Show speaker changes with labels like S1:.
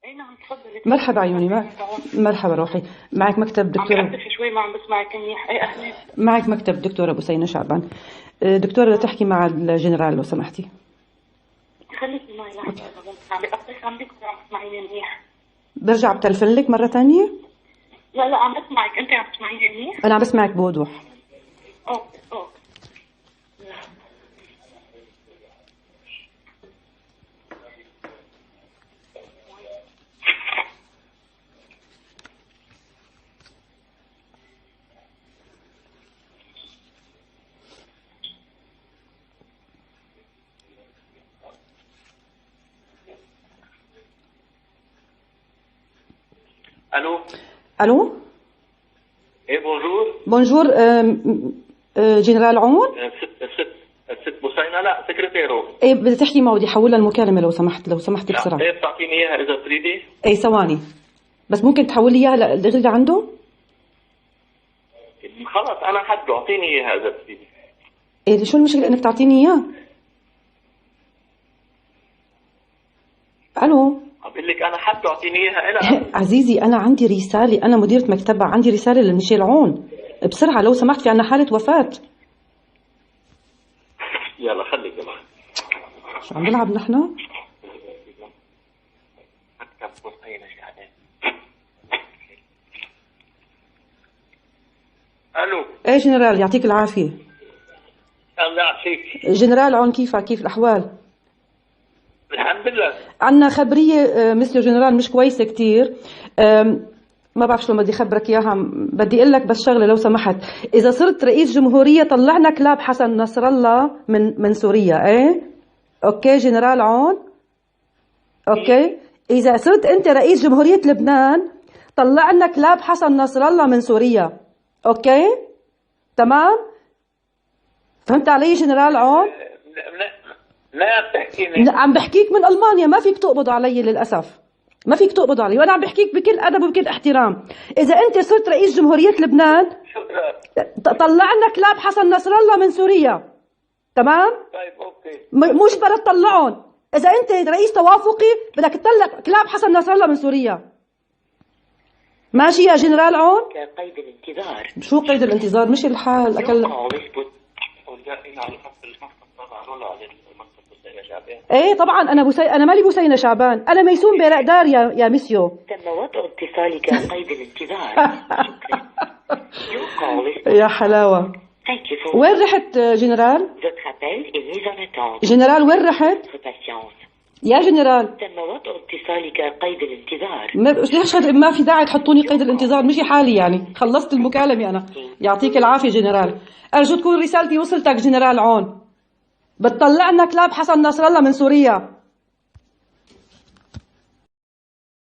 S1: اي نعم تفضلي.
S2: مرحبا عيوني. مرحبا روحي. معك مكتب دكتور.
S1: عم شوي ما عم بسمعك منيح. اي اهلا.
S2: معك مكتب دكتورة بثينة شعبان. دكتورة تحكي مع الجنرال لو سمحتي.
S1: خليكي معي لحظة. عم بسمعيني منيح.
S2: برجع بتلفن لك مرة ثانية؟
S1: لا عم بسمعك. انت عم تسمعيني منيح؟
S2: أنا عم بسمعك بوضوح.
S1: اوكي.
S2: الو.
S3: ايه بونجور.
S2: بونجور. جنرال عون.
S3: الست بثينة. لا سكرتيرو.
S2: ايه بدي تحكي معه، بدي احولها المكالمة لو سمحتي بسرعة.
S3: ايه بتعطيني اياها اذا تريدي؟
S2: ايه ثواني بس، ممكن تحولي اياها دغري لعنده؟
S3: خلص انا حده، اعطيني اياها اذا تريدي.
S2: ايه شو المشكلة انك تعطيني اياه؟ الو.
S3: عم بقول لك انا حده، اعطيني اياها انا.
S2: عزيزي انا عندي رسالة، انا مديرة مكتبها، عندي رسالة لميشيل عون بسرعة لو سمحت، في عنا حالة وفاة.
S3: يلا خليك معي.
S2: شو عم نلعب نحن؟
S3: الو.
S2: ايه جنرال يعطيك العافية.
S3: الله يعافيك.
S2: جنرال عون كيفك؟ كيف الأحوال؟
S3: الحمد لله.
S2: عنا خبرية مسيو جنرال مش كويسة كتير. ما بعرف شو بدي خبرك إياها. بدي أقول لك بس شغلة لو سمحت، إذا صرت رئيس جمهورية طلعنا كلاب حسن نصر الله من سوريا. إيه أوكي جنرال عون. أوكي إذا صرت أنت رئيس جمهورية لبنان طلعنا كلاب حسن نصر الله من سوريا. أوكي تمام. فهمت علي جنرال عون؟
S3: لا عم تحكيني.
S2: عم بحكيك من ألمانيا، ما فيك تقبض علي للأسف، ما فيك تقبض علي، وأنا عم بحكيك بكل أدب وبكل احترام. إذا أنت صرت رئيس جمهورية لبنان طلعنا كلاب حسن نصر الله من سوريا. تمام؟
S3: طيب أوكي.
S2: مش بدك تطلعهم. إذا أنت رئيس توافقي بدك تطلع كلاب حسن نصر الله من سوريا. ماشي يا جنرال عون؟
S1: قيد الانتظار.
S2: شو قيد الانتظار؟ مش الحال أكل. ايه طبعا انا مالي بثينة شعبان، انا ميسون برقدار يا ميسيو.
S1: تم وضع اتصالك قيد الانتظار.
S2: يا حلاوة. وين رحت جنرال؟ جنرال وين رحت؟ يا جنرال
S1: تم وضع اتصالك قيد الانتظار.
S2: ليش ما في داعي تحطوني قيد الانتظار، مشي حالي يعني، خلصت المكالمة انا. يعطيك العافية جنرال. ارجو تكون رسالتي وصلتك جنرال عون. بتطلعنا كلاب حسن نصر الله من سوريا.